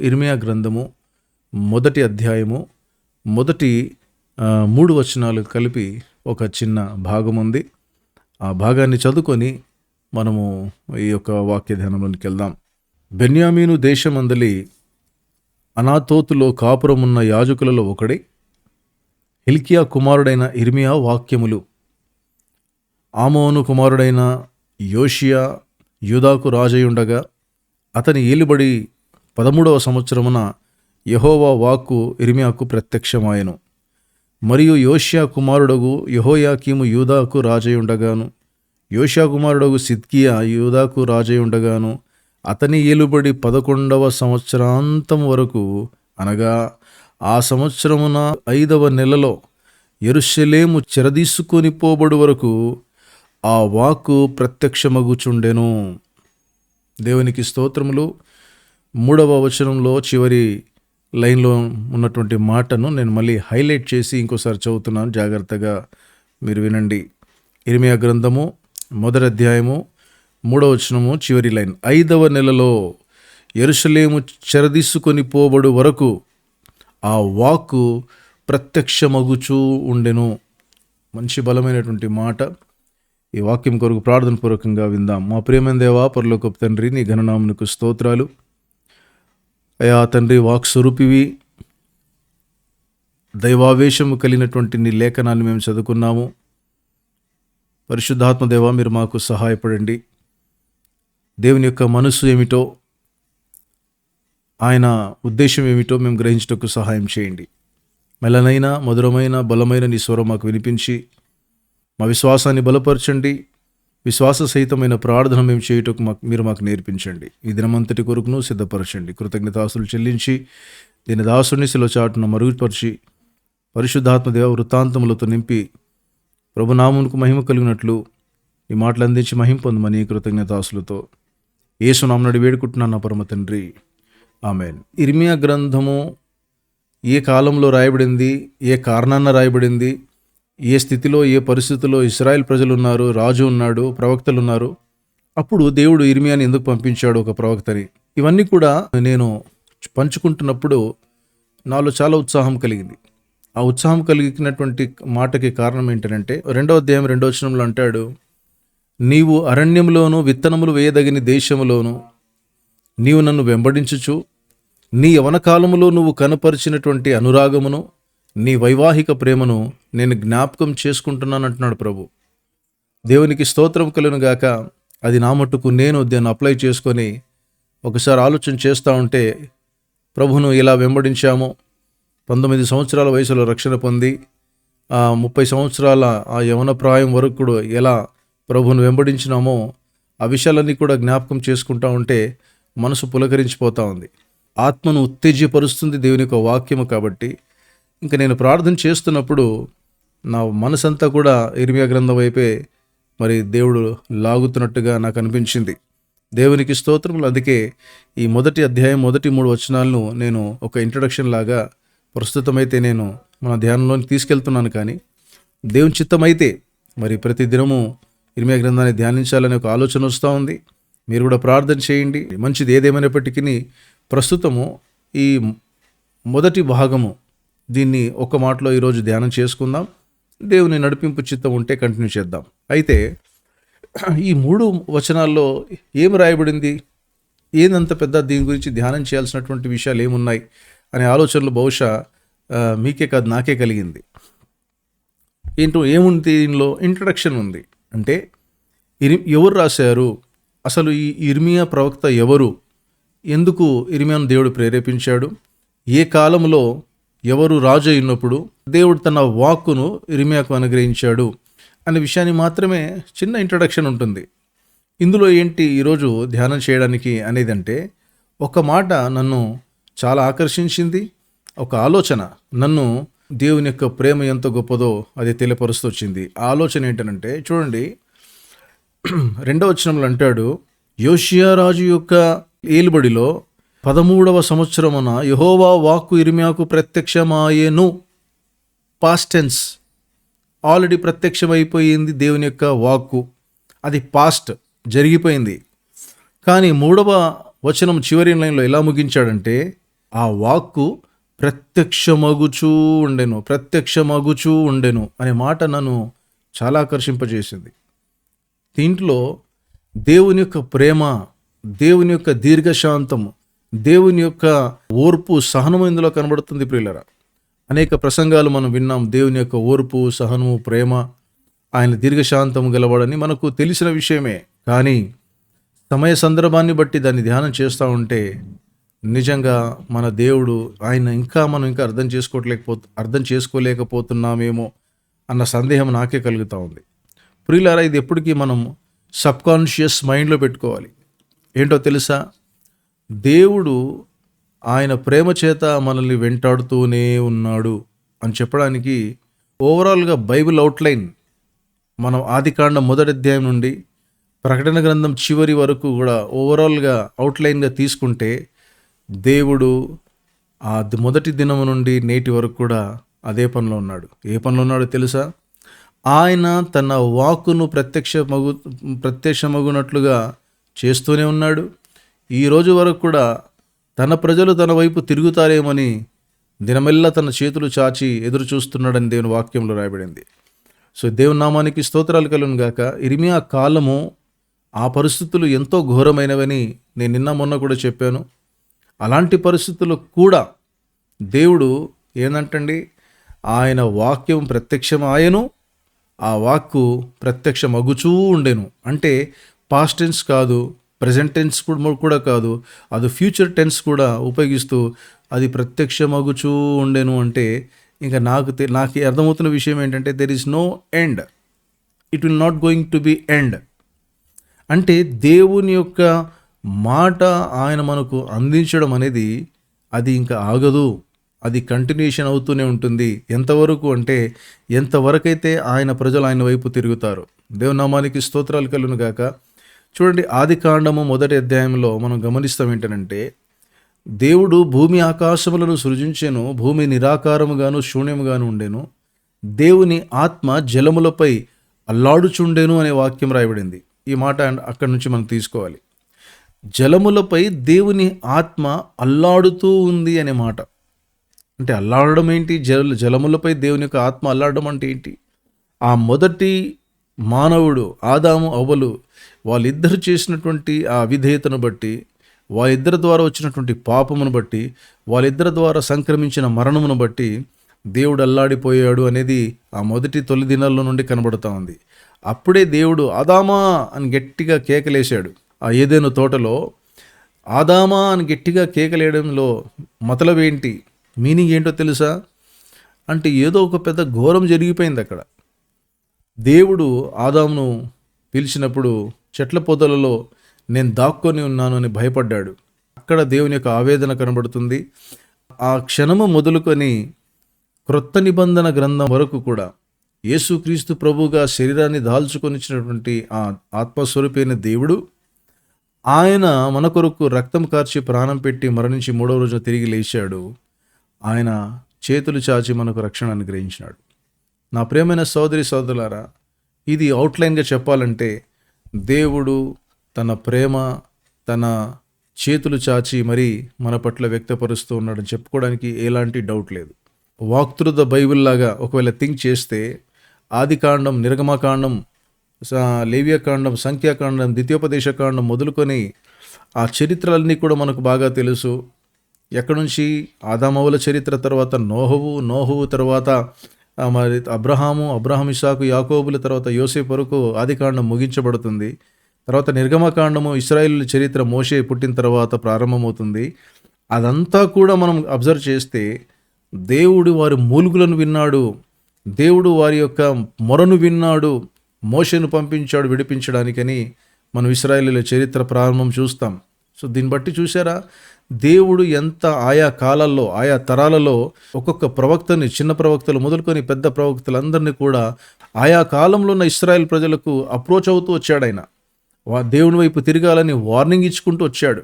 ఇర్మియా గ్రంథము మొదటి అధ్యాయము మొదటి 3 వచనాలు కలిపి ఒక చిన్న భాగం ఉంది. ఆ భాగాన్ని చదువుకొని మనము ఈ యొక్క వాక్య ధ్యానంలోనికి వెళ్దాం. బెన్యామీను దేశమందలి అనాతోతులో కాపురమున్న యాజకులలో ఒకడై హిల్కియా కుమారుడైన ఇర్మియా వాక్యములు. ఆమోను కుమారుడైన యోషియా యూదాకు రాజయుండగా అతని ఏలుబడి 13వ సంవత్సరమున యెహోవా వాక్కు ఇర్మియాకు ప్రత్యక్షమాయెను. మరియు యోషియా కుమారుడగు యెహోయాకీము యూదాకు రాజయుండగాను, యోషియా కుమారుడగు సిద్కియా యూదాకు రాజయుండగాను అతని ఏలుబడి 11వ సంవత్సరాంతం వరకు, అనగా ఆ సంవత్సరమున 5వ నెలలో యెరూషలేము చెరదీసుకొని పోబడు వరకు ఆ వాక్కు ప్రత్యక్షమగుచుండెను. దేవునికి స్తోత్రములు. 3వ వచనంలో చివరి లైన్లో ఉన్నటువంటి మాటను నేను మళ్ళీ హైలైట్ చేసి ఇంకోసారి చదువుతున్నాను, జాగ్రత్తగా మీరు వినండి. ఇర్మియా గ్రంథము మొదటి అధ్యాయము 3వ వచనము చివరి లైన్. 5వ నెలలో యెరూషలేము చెరదీసుకొని పోబడు వరకు ఆ వాక్కు ప్రత్యక్షమగుచూ ఉండెను. మంచి బలమైనటువంటి మాట. ఈ వాక్యం కొరకు ప్రార్థన పూర్వకంగా విందాం. మా ప్రియమైన దేవా, పరలోకపు తండ్రి, నీ ఘననామమునకు స్తోత్రాలు. అయా తండ్రి, వాక్స్వరూపివి, దైవావేశము కలిగినటువంటి నీ లేఖనాన్ని మేము చదువుకున్నాము. పరిశుద్ధాత్మ దేవా, మీరు మాకు సహాయపడండి. దేవుని యొక్క మనసు ఏమిటో, ఆయన ఉద్దేశం ఏమిటో మేము గ్రహించటకు సహాయం చేయండి. మెల్లనైన మధురమైన బలమైన నీ స్వరం మాకు వినిపించి మా విశ్వాసాన్ని బలపరచండి. విశ్వాస సహితమైన ప్రార్థన మేము చేయుటకు మీరు మాకు నేర్పించండి. ఈ దినమంతటి కొరకును సిద్ధపరచండి. కృతజ్ఞతాస్తులు చెల్లించి దీని దాసుని శిలువ చాటున మరుగుపరిచి పరిశుద్ధాత్మ దేవ వృత్తాంతములతో నింపి ప్రభునామమునకు మహిమ కలిగినట్లు ఈ మాటలు అందించి మహిమ పొందమని కృతజ్ఞతాస్తులతో యేసునామమున వేడుకుంటున్నాను నా పరమ తండ్రి, ఆమేన్. ఇర్మియా గ్రంథము ఏ కాలంలో రాయబడింది, ఏ కారణాన రాయబడింది, ఏ స్థితిలో ఏ పరిస్థితిలో ఇశ్రాయేల్ ప్రజలు ఉన్నారు, రాజు ఉన్నాడు, ప్రవక్తలు ఉన్నారు, అప్పుడు దేవుడు ఇర్మియాని ఎందుకు పంపించాడు ఒక ప్రవక్తని, ఇవన్నీ కూడా నేను పంచుకుంటున్నప్పుడు నాలో చాలా ఉత్సాహం కలిగింది. ఆ ఉత్సాహం కలిగినటువంటి మాటకి కారణం ఏంటంటే 2వ అధ్యాయం 2వ వచనంలో అంటాడు, నీవు అరణ్యంలోను విత్తనములు వేయదగిన దేశములోను నీవు నన్ను వెంబడించుచు నీ యవనకాలములో నువ్వు కనపరిచినటువంటి అనురాగమును, నీ వైవాహిక ప్రేమను నేను జ్ఞాపకం చేసుకుంటున్నాను అంటున్నాడు ప్రభు. దేవునికి స్తోత్రం కలుగును గాక. అది నా మట్టుకు నేను దాన్ని అప్లై చేసుకొని ఒకసారి ఆలోచన చేస్తూ ఉంటే, ప్రభును ఇలా వెంబడించాము, 19 సంవత్సరాల వయసులో రక్షణ పొంది 30 సంవత్సరాల ఆ యవన ప్రాయం వరకు కూడా ఎలా ప్రభును వెంబడించినామో ఆ విషయాలన్నీ కూడా జ్ఞాపకం చేసుకుంటూ ఉంటే మనసు పులకరించిపోతూ ఉంది. ఆత్మను ఉత్తేజపరుస్తుంది దేవుని యొక్క వాక్యము. కాబట్టి ఇంకా నేను ప్రార్థన చేస్తున్నప్పుడు నా మనసంతా కూడా ఇర్మియా గ్రంథం వైపే మరి దేవుడు లాగుతున్నట్టుగా నాకు అనిపించింది. దేవునికి స్తోత్రములు. అందుకే ఈ మొదటి అధ్యాయం మొదటి 3 వచనాలను నేను ఒక ఇంట్రడక్షన్ లాగా ప్రస్తుతమైతే నేను మన ధ్యానంలోకి తీసుకెళ్తున్నాను. కానీ దేవుని చిత్తమైతే మరి ప్రతి దినము ఇర్మియా గ్రంథాన్ని ధ్యానించాలనే ఒక ఆలోచన వస్తూ ఉంది. మీరు కూడా ప్రార్థన చేయండి. మంచిది ఏదేమైనప్పటికీ ప్రస్తుతము ఈ మొదటి భాగము దీన్ని ఒక మాటలో ఈరోజు ధ్యానం చేసుకుందాం. దేవుని నడిపింపు చిత్తం ఉంటే కంటిన్యూ చేద్దాం. అయితే ఈ 3 వచనాల్లో ఏం రాయబడింది, ఏందంత పెద్ద, దీని గురించి ధ్యానం చేయాల్సినటువంటి విషయాలు ఏమున్నాయి అనే ఆలోచనలు బహుశా మీకే కాదు నాకే కలిగింది. ఏంటో ఏముంది దీనిలో, ఇంట్రడక్షన్ ఉంది. అంటే ఎవరు రాశారు, అసలు ఈ ఇర్మియా ప్రవక్త ఎవరు, ఎందుకు ఇర్మియాను దేవుడు ప్రేరేపించాడు, ఏ కాలంలో ఎవరు రాజు అయినప్పుడు దేవుడు తన వాక్కును ఇర్మియాకు అనుగ్రహించాడు అనే విషయాన్ని మాత్రమే చిన్న ఇంట్రడక్షన్ ఉంటుంది. ఇందులో ఏంటి ఈరోజు ధ్యానం చేయడానికి అనేది అంటే, ఒక మాట నన్ను చాలా ఆకర్షించింది, ఒక ఆలోచన నన్ను దేవుని యొక్క ప్రేమ ఎంత గొప్పదో అది తెలియపరుస్తూ వచ్చింది. ఆ ఆలోచన ఏంటనంటే, చూడండి 2వ వచనంలో అంటాడు, యోషియా రాజు యొక్క ఏలుబడిలో 13వ సంవత్సరమున యెహోవా వాక్కు ఇర్మియాకు ప్రత్యక్షమాయెను. పాస్ట్ టెన్స్, ఆల్రెడీ ప్రత్యక్షమైపోయింది దేవుని యొక్క వాక్కు, అది పాస్ట్ జరిగిపోయింది. కానీ 3వ వచనం చివరి లైన్లో ఎలా ముగించాడంటే, ఆ వాక్కు ప్రత్యక్షమగుచూ ఉండెను అనే మాట నన్ను చాలా ఆకర్షింపజేసింది. దీంట్లో దేవుని యొక్క ప్రేమ, దేవుని యొక్క దీర్ఘశాంతము, దేవుని యొక్క ఓర్పు, సహనము ఇందులో కనబడుతుంది ప్రియులరా. అనేక ప్రసంగాలు మనం విన్నాం. దేవుని యొక్క ఓర్పు, సహనము, ప్రేమ, ఆయన దీర్ఘశాంతము గలవాడని మనకు తెలిసిన విషయమే. కానీ సమయ సందర్భాన్ని బట్టి దాన్ని ధ్యానం చేస్తూ ఉంటే నిజంగా మన దేవుడు మనం ఇంకా అర్థం చేసుకోలేకపోతున్నామేమో అన్న సందేహం నాకే కలుగుతూ ఉంది. ప్రియులారా, ఇది ఎప్పటికీ మనం సబ్కాన్షియస్ మైండ్లో పెట్టుకోవాలి. ఏంటో తెలుసా? దేవుడు ఆయన ప్రేమ చేత మనల్ని వెంటాడుతూనే ఉన్నాడు అని చెప్పడానికి ఓవరాల్గా బైబిల్ అవుట్లైన్ మనం ఆదికాండం 1వ అధ్యాయం నుండి ప్రకటన గ్రంథం చివరి వరకు కూడా ఓవరాల్గా అవుట్లైన్గా తీసుకుంటే దేవుడు ఆ మొదటి దినము నుండి నేటి వరకు కూడా అదే పనిలో ఉన్నాడు. ఏ పనిలో ఉన్నాడో తెలుసా? ఆయన తన వాక్కును ప్రత్యక్షమగునట్లుగా చేస్తూనే ఉన్నాడు. ఈ రోజు వరకు కూడా తన ప్రజలు తన వైపు తిరుగుతారేమని దినమెల్లా తన చేతులు చాచి ఎదురు చూస్తున్నాడని దేవుని వాక్యంలో రాయబడింది. సో దేవుని నామానికి స్తోత్రాలు కలుగును గాక. ఇర్మియా కాలము, ఆ పరిస్థితులు ఎంతో ఘోరమైనవని నేను నిన్న మొన్న కూడా చెప్పాను. అలాంటి పరిస్థితులు కూడా దేవుడు ఏందంటండి, ఆయన వాక్యం ప్రత్యక్షమాయను, ఆ వాక్కు ప్రత్యక్షమగుచూ ఉండెను. అంటే పాస్ట్ టెన్స్ కాదు, ప్రజెంట్ టెన్స్ కూడా కాదు, అది ఫ్యూచర్ టెన్స్ కూడా ఉపయోగిస్తూ అది ప్రత్యక్షమగుచూ ఉండెను. అంటే ఇంకా నాకు అర్థమవుతున్న విషయం ఏంటంటే there is no end, it will not going to be end. అంటే దేవుని యొక్క మాట ఆయన మనకు అందించడం అనేది అది ఇంకా ఆగదు, అది కంటిన్యూషన్ అవుతూనే ఉంటుంది. ఎంతవరకు అంటే ఎంతవరకైతే ఆయన ప్రజలు ఆయన వైపు తిరుగుతారు. దేవుని నామానికి స్తోత్రాలు కలుగును గాక. చూడండి, ఆదికాండము 1వ అధ్యాయంలో మనం గమనిస్తాం ఏంటంటే, దేవుడు భూమి ఆకాశములను సృజించెను, భూమి నిరాకారముగాను శూన్యముగాను ఉండెను, దేవుని ఆత్మ జలములపై అల్లాడుచుండెను అనే వాక్యం రాయబడింది. ఈ మాట అక్కడి నుంచి మనం తీసుకోవాలి. జలములపై దేవుని ఆత్మ అల్లాడుతూ ఉంది అనే మాట. అంటే అల్లాడడం ఏంటి? జలములపై దేవుని యొక్క ఆత్మ అల్లాడడం అంటే ఏంటి? ఆ మొదటి మానవుడు ఆదాము అవ్వలు వాళ్ళిద్దరు చేసినటువంటి ఆ అవిధేయతను బట్టి, వాళ్ళిద్దరి ద్వారా వచ్చినటువంటి పాపమును బట్టి, వాళ్ళిద్దరి ద్వారా సంక్రమించిన మరణమును బట్టి దేవుడు అల్లాడిపోయాడు అనేది ఆ తొలి దినాల్లో నుండి కనబడుతూ ఉంది. అప్పుడే దేవుడు ఆదామా అని గట్టిగా కేకలేశాడు. ఆ ఏదైనా తోటలో ఆదామా అని గట్టిగా కేకలేయడంలో మతలబ్ ఏంటి, మీనింగ్ ఏంటో తెలుసా? అంటే ఏదో ఒక పెద్ద ఘోరం జరిగిపోయింది అక్కడ. దేవుడు ఆదామును పిలిచినప్పుడు చెట్ల పొదలలో నేను దాక్కొని ఉన్నాను అని భయపడ్డాడు. అక్కడ దేవుని యొక్క ఆవేదన కనబడుతుంది. ఆ క్షణము మొదలుకొని క్రొత్త నిబంధన గ్రంథం వరకు కూడా యేసుక్రీస్తు ప్రభువుగా శరీరాన్ని దాల్చుకొనిచ్చినటువంటి ఆ ఆత్మస్వరూపైన దేవుడు, ఆయన మన కొరకు రక్తం కార్చి ప్రాణం పెట్టి మరణించి 3వ రోజున తిరిగి లేచాడు. ఆయన చేతులు చాచి మనకు రక్షణ అనుగ్రహించినాడు. నా ప్రియమైన సోదరి సోదరులారా, ఇది అవుట్లైన్గా చెప్పాలంటే దేవుడు తన ప్రేమ తన చేతులు చాచి మరీ మన పట్ల వ్యక్తపరుస్తూ ఉన్నాడని చెప్పుకోవడానికి ఎలాంటి డౌట్ లేదు. వాక్ త్రూ ద బైబిల్ లాగా ఒకవేళ థింక్ చేస్తే ఆదికాండం, నిర్గమకాండం, లేవియకాండం, సంఖ్యాకాండం, ద్వితీయోపదేశకాండం మొదలుకొని ఆ చరిత్రలన్నీ కూడా మనకు బాగా తెలుసు. ఎక్కడి నుంచి ఆదామవుల చరిత్ర, తర్వాత నోహువు తర్వాత మరి అబ్రహాం, ఇస్సాకు, యాకోబుల తర్వాత యోసేపు వరకు ఆదికాండం ముగించబడుతుంది. తర్వాత నిర్గమకాండము ఇశ్రాయేలు చరిత్ర మోషే పుట్టిన తర్వాత ప్రారంభమవుతుంది. అదంతా కూడా మనం అబ్జర్వ్ చేస్తే దేవుడు వారి మూలుగులను విన్నాడు, దేవుడు వారి యొక్క మొరను విన్నాడు, మోషేను పంపించాడు విడిపించడానికని మనం ఇశ్రాయేలీయుల చరిత్ర ప్రారంభం చూస్తాం. సో దీన్ని బట్టి చూసారా, దేవుడు ఎంత ఆయా కాలాల్లో ఆయా తరాలలో ఒక్కొక్క ప్రవక్తని, చిన్న ప్రవక్తలు మొదలుకొని పెద్ద ప్రవక్తలందరినీ కూడా ఆయా కాలంలో ఉన్న ఇశ్రాయేల్ ప్రజలకు అప్రోచ్ అవుతూ వచ్చాడు. ఆయన దేవుని వైపు తిరగాలని వార్నింగ్ ఇచ్చుకుంటూ వచ్చాడు.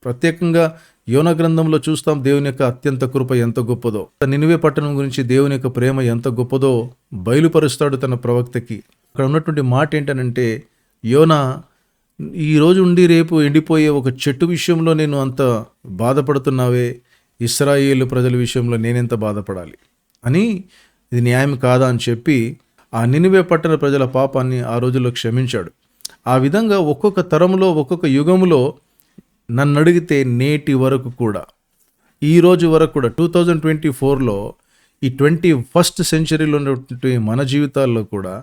ప్రత్యేకంగా యోనా గ్రంథంలో చూస్తాం దేవుని యొక్క అత్యంత కృప ఎంత గొప్పదో, నినివే పట్టణం గురించి దేవుని యొక్క ప్రేమ ఎంత గొప్పదో బయలుపరుస్తాడు తన ప్రవక్తకి. అక్కడ ఉన్నటువంటి మాట ఏంటనంటే, యోనా, ఈరోజు ఉండి రేపు ఎండిపోయే ఒక చెట్టు విషయంలో నేను అంత బాధపడుతున్నావే, ఇశ్రాయేలు ప్రజల విషయంలో నేనెంత బాధపడాలి అని, ఇది న్యాయం కాదా అని చెప్పి ఆ నినివే పట్టణ ప్రజల పాపాన్ని ఆ రోజుల్లో క్షమించాడు. ఆ విధంగా ఒక్కొక్క తరంలో ఒక్కొక్క యుగంలో నన్ను అడిగితే నేటి వరకు కూడా, ఈ రోజు వరకు కూడా 2024లో ఈ 21st సెంచరీలో ఉన్నటువంటి మన జీవితాల్లో కూడా,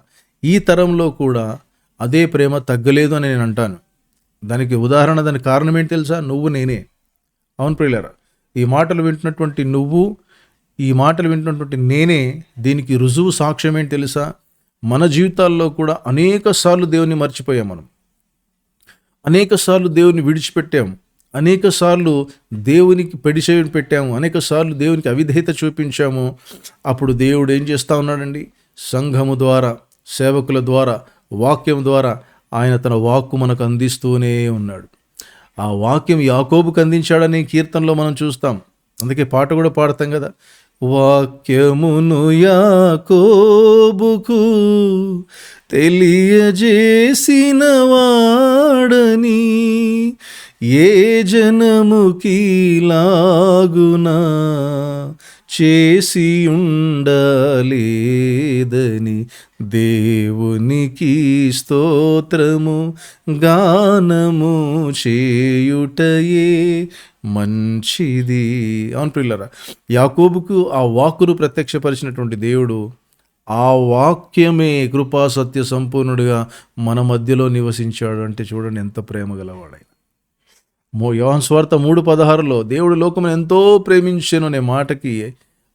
ఈ తరంలో కూడా అదే ప్రేమ తగ్గలేదు అని నేను అంటాను. దానికి ఉదాహరణ, దానికి కారణం ఏంటి తెలుసా? నువ్వు, నేనే. అవును ప్రియులారా, ఈ మాటలు వింటున్నటువంటి నువ్వు, ఈ మాటలు వింటున్నటువంటి నేనే దీనికి రుజువు, సాక్ష్యం ఏంటి తెలుసా? మన జీవితాల్లో కూడా అనేక సార్లు దేవుని మర్చిపోయాం, మనం అనేక సార్లు దేవుని విడిచిపెట్టాం, అనేక సార్లు దేవునికి పెడిచేయి పెట్టాము, అనేక సార్లు దేవునికి అవిధేయత చూపించాము. అప్పుడు దేవుడు ఏం చేస్తూ ఉన్నాడండి? సంఘము ద్వారా, సేవకుల ద్వారా, వాక్యం ద్వారా ఆయన తన వాక్కు మనకు అందిస్తూనే ఉన్నాడు. ఆ వాక్యం యాకోబుకు అందించాడని కీర్తనలో మనం చూస్తాం. అందుకే పాట కూడా పాడతాం కదా, వాక్యమును యాకోబుకు తెలియజేసిన వాడని ఏ జనముకిలాగునా చేసి ఉండలేదని, దేవునికి స్తోత్రము గానము చేయుటయే మంచిది. అవును ప్రియులారా, యాకోబుకు ఆ వాక్కును ప్రత్యక్షపరిచినటువంటి దేవుడు, ఆ వాక్యమే కృపా సత్య సంపూర్ణుడిగా మన మధ్యలో నివసించాడు. అంటే చూడండి ఎంత ప్రేమ గలవాడైన. యోహాను సువార్త 3:16లో దేవుడు లోకమును ఎంతో ప్రేమించెను అనే మాటకి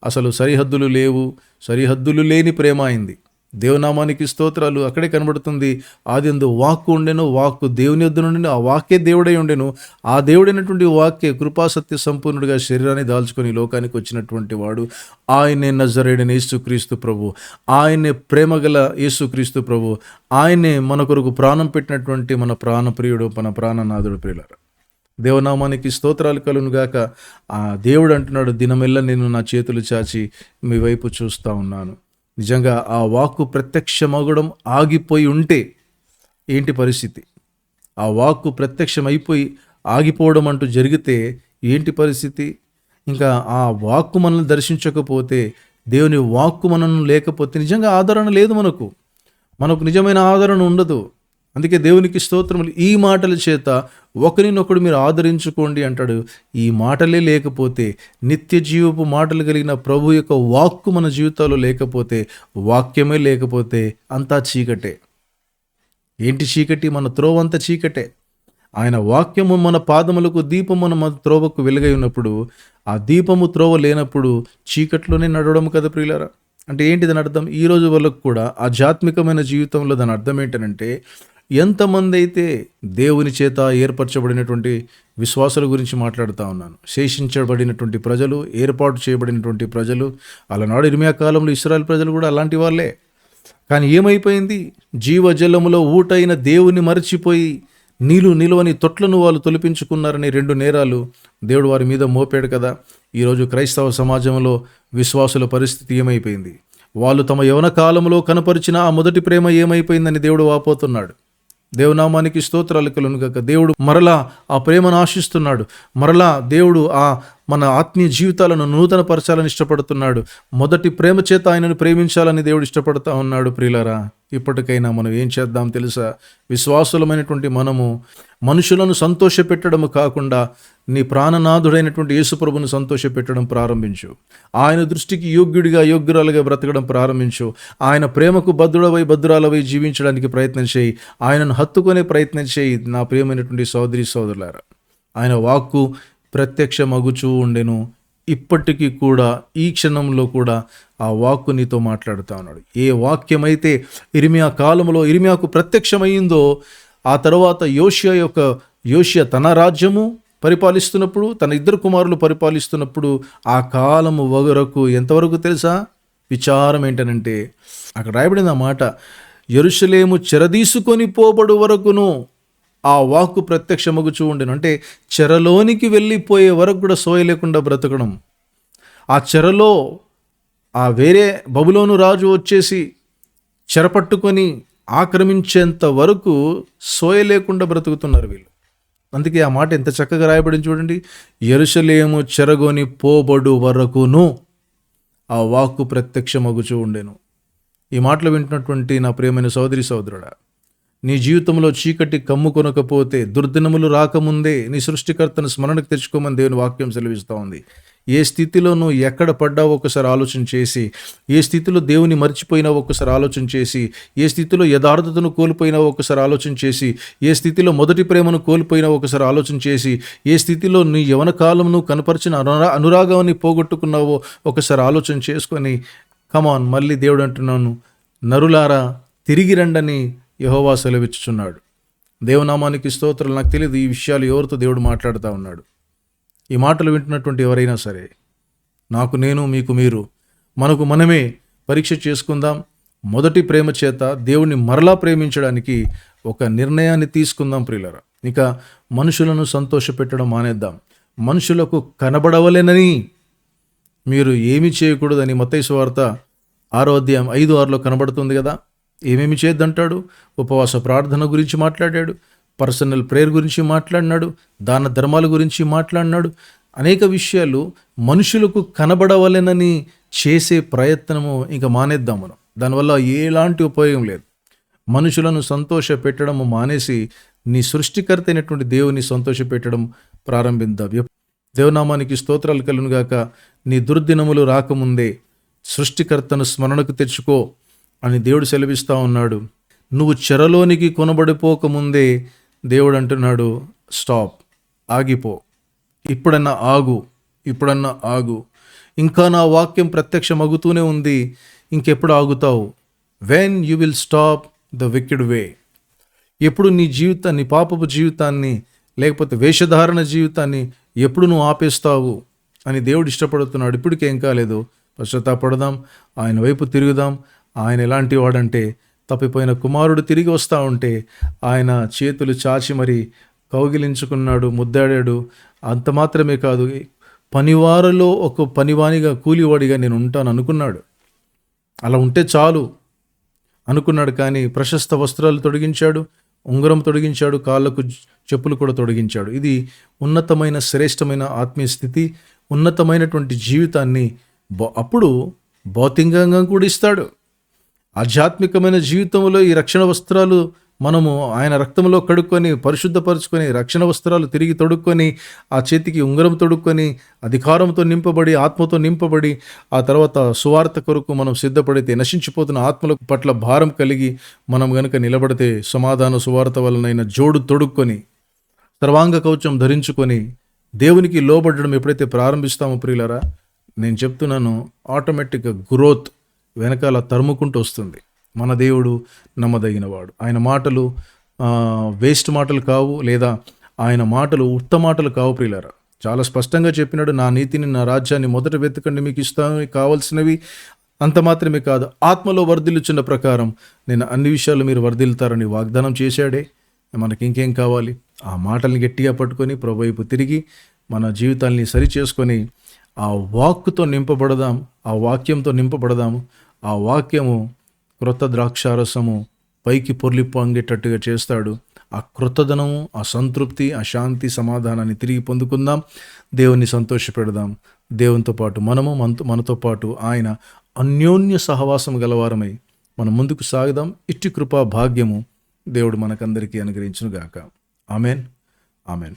అసలు సరిహద్దులు లేవు, సరిహద్దులు లేని ప్రేమ అయింది. దేవునామానికి స్తోత్రాలు. అక్కడే కనబడుతుంది, ఆదియందు వాక్కు ఉండెను, వాక్కు దేవుని యొద్ద నుండి, ఆ వాక్యే దేవుడై ఉండెను, ఆ దేవుడైనటువంటి వాక్యే కృపాసత్య సంపూర్ణుడిగా శరీరాన్ని దాల్చుకొని లోకానికి వచ్చినటువంటి వాడు ఆయనే నజరేయుడైన యేసుక్రీస్తు ప్రభు, ఆయనే ప్రేమగల యేసుక్రీస్తు ప్రభు, ఆయనే మన కొరకు ప్రాణం పెట్టినటువంటి మన ప్రాణప్రియుడు, మన ప్రాణనాథుడు. ప్రియులారా, దేవనామానికి స్తోత్రాలు కలుగును గాక. ఆ దేవుడు అంటున్నాడు, దినమెల్లా నేను నా చేతులు చాచి మీ వైపు చూస్తూ ఉన్నాను. నిజంగా ఆ వాక్కు ప్రత్యక్షమగడం ఆగిపోయి ఉంటే ఏంటి పరిస్థితి? ఆ వాక్కు ప్రత్యక్షమైపోయి ఆగిపోవడం అంటూ జరిగితే ఏంటి పరిస్థితి? ఇంకా ఆ వాక్కు మనల్ని దర్శించకపోతే, దేవుని వాక్కు మనల్ని లేకపోతే నిజంగా ఆదరణ లేదు, మనకు నిజమైన ఆదరణ ఉండదు. అందుకే దేవునికి స్తోత్రములు. ఈ మాటల చేత ఒకరినొకడు మీరు ఆదరించుకోండి అంటాడు. ఈ మాటలే లేకపోతే, నిత్య జీవపు మాటలు కలిగిన ప్రభు యొక్క వాక్కు మన జీవితాల్లో లేకపోతే, వాక్యమే లేకపోతే అంతా చీకటే. ఏంటి చీకటి? మన త్రోవంతా చీకటే. ఆయన వాక్యము మన పాదములకు దీపము, మన త్రోవకు వెలుగై ఉన్నప్పుడు, ఆ దీపము త్రోవ లేనప్పుడు చీకట్లోనే నడవడం కదా ప్రియులారా. అంటే ఏంటి దాని అర్థం? ఈ రోజు వరకు కూడా ఆధ్యాత్మికమైన జీవితంలో దాని అర్థం ఏంటంటే, ఎంతమంది అయితే దేవుని చేత ఏర్పరచబడినటువంటి విశ్వాసుల గురించి మాట్లాడుతూ ఉన్నాను, శేషించబడినటువంటి ప్రజలు, ఏర్పాటు చేయబడినటువంటి ప్రజలు, అలనాడు ఇర్మియా కాలంలో ఇశ్రాయేలు ప్రజలు కూడా అలాంటి వాళ్ళే. కానీ ఏమైపోయింది? జీవజలములో ఊటైన దేవుని మరచిపోయి నీళ్ళు నిలువని తొట్లను వాళ్ళు తొలిపించుకున్నారని 2 నేరాలు దేవుడు వారి మీద మోపాడు కదా. ఈరోజు క్రైస్తవ సమాజంలో విశ్వాసుల పరిస్థితి ఏమైపోయింది? వాళ్ళు తమ యవన కాలంలో కనపరిచిన ఆ మొదటి ప్రేమ ఏమైపోయిందని దేవుడు వాపోతున్నాడు. దేవునామానికి స్తోత్రాలు కలుగును గాక. దేవుడు మరలా ఆ ప్రేమను ఆశిస్తున్నాడు. మరలా దేవుడు మన ఆత్మీయ జీవితాలను నూతన పరచాలని ఇష్టపడుతున్నాడు. మొదటి ప్రేమ చేత ఆయనను ప్రేమించాలని దేవుడు ఇష్టపడుతూ ఉన్నాడు. ప్రియులారా, ఇప్పటికైనా మనం ఏం చేద్దాం తెలుసా? విశ్వాసులమైనటువంటి మనము మనుషులను సంతోషపెట్టడం కాకుండా నీ ప్రాణనాథుడైనటువంటి యేసుప్రభును సంతోషపెట్టడం ప్రారంభించు. ఆయన దృష్టికి యోగ్యుడిగా, యోగ్యురాలుగా బ్రతకడం ప్రారంభించు. ఆయన ప్రేమకు భద్రాలవై జీవించడానికి ప్రయత్నం చేయి. ఆయనను హత్తుకునే ప్రయత్నం చేయి. నా ప్రియమైనటువంటి సోదరి సోదరులారా, ఆయన వాక్కు ప్రత్యక్షమగుచూ ఉండెను. ఇప్పటికీ కూడా, ఈ క్షణంలో కూడా ఆ వాక్కు నీతో మాట్లాడుతూ ఉన్నాడు. ఏ వాక్యమైతే ఇర్మియా కాలంలో ఇర్మియాకు ప్రత్యక్షమైందో, ఆ తర్వాత యోషియా తన రాజ్యము పరిపాలిస్తున్నప్పుడు, తన 2 కుమారులు పరిపాలిస్తున్నప్పుడు, ఆ కాలము వరకు ఎంతవరకు తెలుసా? విచారం ఏంటనంటే, అక్కడ రాయబడిన మాట, యెరూషలేము చెరదీసుకొని పోబడు వరకును ఆ వాక్కు ప్రత్యక్షమగుచూ ఉండెను. అంటే చెరలోనికి వెళ్ళిపోయే వరకు కూడా సోయ లేకుండా బ్రతకడం. ఆ చెరలో ఆ వేరే బబులోను రాజు వచ్చేసి చెరపట్టుకొని ఆక్రమించేంత వరకు సోయ లేకుండా బ్రతుకుతున్నారు వీళ్ళు. అందుకే ఆ మాట ఎంత చక్కగా రాయబడింది చూడండి. యెరూషలేము చెరగొని పోబడు వరకును ఆ వాక్కు ప్రత్యక్షమగుచూ ఉండెను. ఈ మాటలు వింటున్నటువంటి నా ప్రియమైన సోదరి సోదరుడా, నీ జీవితంలో చీకటి కమ్ముకొనకపోతే, దుర్దినములు రాకముందే నీ సృష్టికర్తను స్మరణకు తెచ్చుకోమని దేవుని వాక్యం సెలవిస్తూ ఉంది. ఏ స్థితిలో నువ్వు ఎక్కడ పడ్డావో ఒకసారి ఆలోచన చేసి, ఏ స్థితిలో దేవుని మర్చిపోయినావో ఒకసారి ఆలోచన చేసి, ఏ స్థితిలో యథార్థతను కోల్పోయినావో ఒకసారి ఆలోచన చేసి, ఏ స్థితిలో మొదటి ప్రేమను కోల్పోయినావో ఒకసారి ఆలోచన చేసి, ఏ స్థితిలో నీ యవన కాలం నువ్వు కనపరిచిన అనురాగాన్ని పోగొట్టుకున్నావో ఒకసారి ఆలోచన చేసుకొని, కమాన్, మళ్ళీ దేవుడు అంటున్నాను, నరులారా తిరిగి రండని యెహోవా సెలవిచ్చుచున్నాడు. దేవునామానికి స్తోత్రాలు. నాకు తెలియదు ఈ విషయాలు ఎవరితో దేవుడు మాట్లాడుతూ ఉన్నాడు. ఈ మాటలు వింటున్నటువంటి ఎవరైనా సరే, నాకు నేను, మీకు మీరు, మనకు మనమే పరీక్ష చేసుకుందాం. మొదటి ప్రేమ చేత దేవుణ్ణి మరలా ప్రేమించడానికి ఒక నిర్ణయాన్ని తీసుకుందాం ప్రియులరా. ఇక మనుషులను సంతోషపెట్టడం మానేద్దాం. మనుషులకు కనబడవలెనని మీరు ఏమీ చేయకూడదని మత్తయి సువార్త 6:5-6 కనబడుతుంది కదా. ఏమేమి చేయొద్దంటాడు? ఉపవాస ప్రార్థన గురించి మాట్లాడాడు, పర్సనల్ ప్రేయర్ గురించి మాట్లాడినాడు, దాన ధర్మాల గురించి మాట్లాడినాడు. అనేక విషయాలు మనుషులకు కనబడవలెనని చేసే ప్రయత్నము ఇంకా మానేద్దాం మనం. దానివల్ల ఎలాంటి ఉపయోగం లేదు. మనుషులను సంతోష పెట్టడము మానేసి నీ సృష్టికర్త అయినటువంటి దేవుని సంతోష పెట్టడం ప్రారంభిద్దాం. దేవనామానికి స్తోత్రాలు కలుగునుగాక. నీ దుర్దినములు రాకముందే సృష్టికర్తను స్మరణకు తెచ్చుకో అని దేవుడు సెలవిస్తూ ఉన్నాడు. నువ్వు చెరలోనికి కొనబడిపోకముందే దేవుడు అంటున్నాడు, స్టాప్, ఆగిపో, ఇప్పుడన్నా ఆగు, ఇంకా నా వాక్యం ప్రత్యక్షమగుతూనే ఉంది, ఇంకెప్పుడు ఆగుతావు? When you will stop the wicked way? ఎప్పుడు నీ జీవితాన్ని, పాపపు జీవితాన్ని, లేకపోతే వేషధారణ జీవితాన్ని ఎప్పుడు నువ్వు ఆపేస్తావు అని దేవుడు ఇష్టపడుతున్నాడు. ఇప్పటికేం కాలేదు, పశ్చాత్తాపడదాం, ఆయన వైపు తిరుగుదాం. ఆయన ఎలాంటి వాడంటే, తప్పిపోయిన కుమారుడు తిరిగి వస్తూ ఉంటే ఆయన చేతులు చాచి మరి కౌగిలించుకున్నాడు, ముద్దాడాడు. అంత మాత్రమే కాదు, పనివారిలో ఒక పనివానిగా, కూలివాడిగా నేను ఉంటాను అనుకున్నాడు. అలా ఉంటే చాలు అనుకున్నాడు. కానీ ప్రశస్త వస్త్రాలు తొడిగించాడు, ఉంగరం తొడిగించాడు, కాళ్ళకు చెప్పులు కూడా తొడిగించాడు. ఇది ఉన్నతమైన, శ్రేష్టమైన ఆత్మీయ స్థితి, ఉన్నతమైనటువంటి జీవితాన్ని అప్పుడు భౌతికంగా కూడా ఇస్తాడు. ఆధ్యాత్మికమైన జీవితంలో ఈ రక్షణ వస్త్రాలు మనము ఆయన రక్తంలో కడుక్కొని, పరిశుద్ధపరుచుకొని, రక్షణ వస్త్రాలు తిరిగి తొడుక్కొని, ఆ చేతికి ఉంగరం తొడుక్కొని, అధికారంతో నింపబడి, ఆత్మతో నింపబడి, ఆ తర్వాత సువార్త కొరకు మనం సిద్ధపడితే, నశించిపోతున్న ఆత్మల పట్ల భారం కలిగి మనం గనుక నిలబడితే, సమాధాన సువార్త వలనైన జోడు తొడుక్కొని, సర్వాంగ కవచం ధరించుకొని దేవునికి లోబడడం ఎప్పుడైతే ప్రారంభిస్తామో ప్రియులరా, నేను చెప్తున్నాను, ఆటోమేటిక్గా గ్రోత్ వెనకాల తరుముకుంటూ వస్తుంది. మన దేవుడు నమ్మదగినవాడు. ఆయన మాటలు వేస్ట్ మాటలు కావు, లేదా ఆయన మాటలు ఉత్త మాటలు కావు ప్రియులారా. చాలా స్పష్టంగా చెప్పినాడు, నా నీతిని, నా రాజ్యాన్ని మొదట వెతకండి, మీకు ఇస్తాను కావాల్సినవి. అంత మాత్రమే కాదు, ఆత్మలో వర్ధిల్లుచున్న ప్రకారం నేను అన్ని విషయాలు మీరు వర్ధిల్తారని వాగ్దానం చేశాడే. మనకి ఇంకేం కావాలి? ఆ మాటల్ని గట్టిగా పట్టుకొని ప్రభు వైపు తిరిగి మన జీవితాల్ని సరి చేసుకొని ఆ వాక్కుతో నింపబడదాం, ఆ వాక్యంతో నింపబడదాము. ఆ వాక్యము క్రొత్త ద్రాక్షారసము పైకి పొర్లి పొంగేటట్టుగా చేస్తాడు. ఆ క్రొత్తదనము, ఆ సంతృప్తి, ఆ శాంతి, సమాధానాన్ని తిరిగి పొందుకుందాం. దేవుని సంతోషపెడదాం. దేవునితో పాటు మనతో పాటు ఆయన అన్యోన్య సహవాసం గలవారమై మనం ముందుకు సాగుదాం. ఇట్టి కృపా భాగ్యము దేవుడు మనకందరికీ అనుగ్రహించునుగాక. Amen, amen.